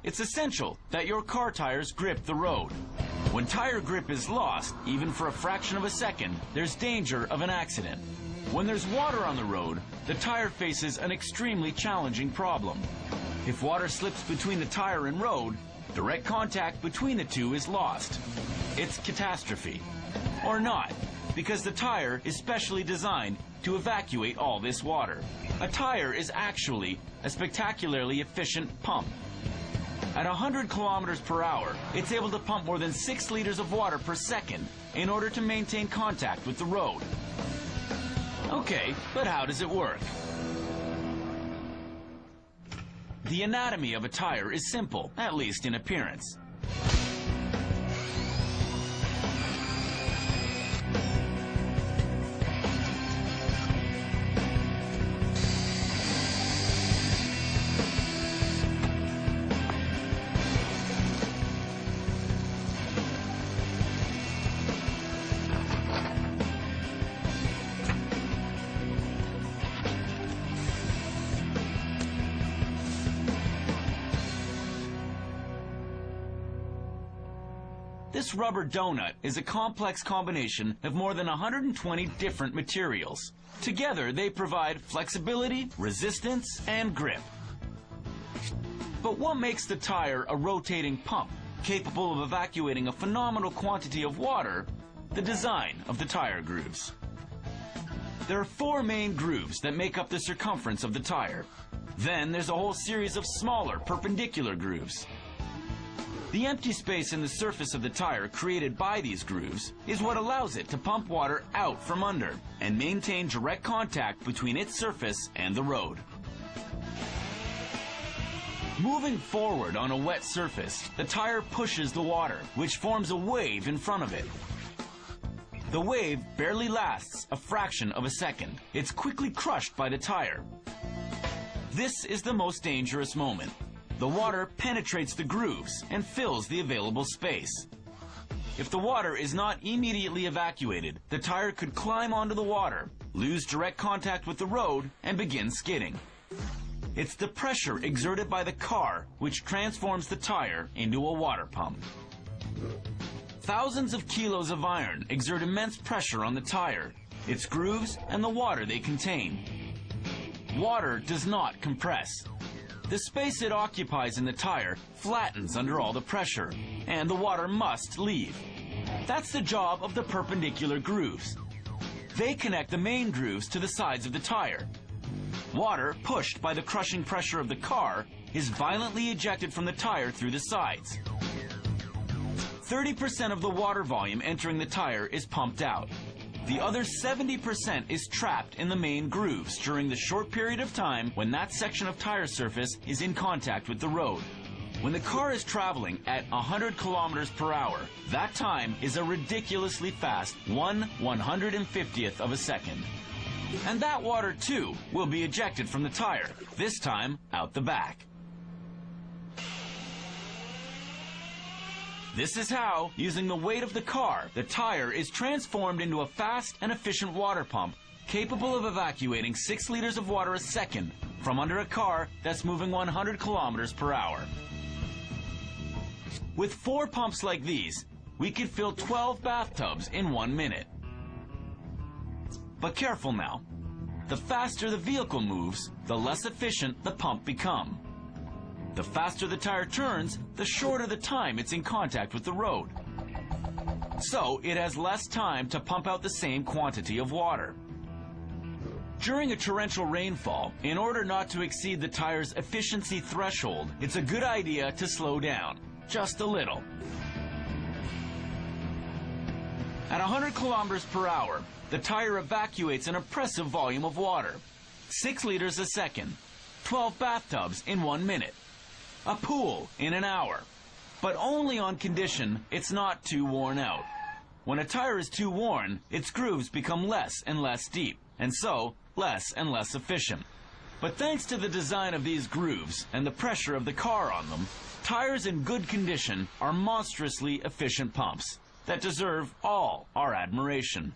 It's essential that your car tires grip the road. When tire grip is lost, even for a fraction of a second, there's danger of an accident. When there's water on the road, the tire faces an extremely challenging problem. If water slips between the tire and road, direct contact between the two is lost. It's catastrophe. Or not, because the tire is specially designed to evacuate all this water. A tire is actually a spectacularly efficient pump. At 100 kilometers per hour, it's able to pump more than 6 liters of water per second in order to maintain contact with the road. Okay, but how does it work? The anatomy of a tire is simple, at least in appearance. This rubber donut is a complex combination of more than 120 different materials. Together, they provide flexibility, resistance, and grip. But what makes the tire a rotating pump, capable of evacuating a phenomenal quantity of water? The design of the tire grooves. There are 4 main grooves that make up the circumference of the tire. Then there's a whole series of smaller, perpendicular grooves. The empty space in the surface of the tire created by these grooves is what allows it to pump water out from under and maintain direct contact between its surface and the road. Moving forward on a wet surface, the tire pushes the water, which forms a wave in front of it. The wave barely lasts a fraction of a second. It's quickly crushed by the tire. This is the most dangerous moment. The water penetrates the grooves and fills the available space. If the water is not immediately evacuated, the tire could climb onto the water, lose direct contact with the road, and begin skidding. It's the pressure exerted by the car which transforms the tire into a water pump. Thousands of kilos of iron exert immense pressure on the tire, its grooves, and the water they contain. Water does not compress. The space it occupies in the tire flattens under all the pressure, and the water must leave. That's the job of the perpendicular grooves. They connect the main grooves to the sides of the tire. Water, pushed by the crushing pressure of the car, is violently ejected from the tire through the sides. 30% of the water volume entering the tire is pumped out. The other 70% is trapped in the main grooves during the short period of time when that section of tire surface is in contact with the road. When the car is traveling at 100 kilometers per hour, that time is a ridiculously fast 1/150th of a second. And that water, too, will be ejected from the tire, this time out the back. This is how, using the weight of the car, the tire is transformed into a fast and efficient water pump capable of evacuating 6 liters of water a second from under a car that's moving 100 kilometers per hour. With 4 pumps like these, we could fill 12 bathtubs in 1 minute. But careful now. The faster the vehicle moves, the less efficient the pump becomes. The faster the tire turns, the shorter the time it's in contact with the road. So it has less time to pump out the same quantity of water. During a torrential rainfall, in order not to exceed the tire's efficiency threshold, it's a good idea to slow down, just a little. At 100 kilometers per hour, the tire evacuates an impressive volume of water. 6 liters a second, 12 bathtubs in 1 minute. A pool in an hour, but only on condition it's not too worn out. When a tire is too worn, its grooves become less and less deep, and so less and less efficient. But thanks to the design of these grooves and the pressure of the car on them, tires in good condition are monstrously efficient pumps that deserve all our admiration.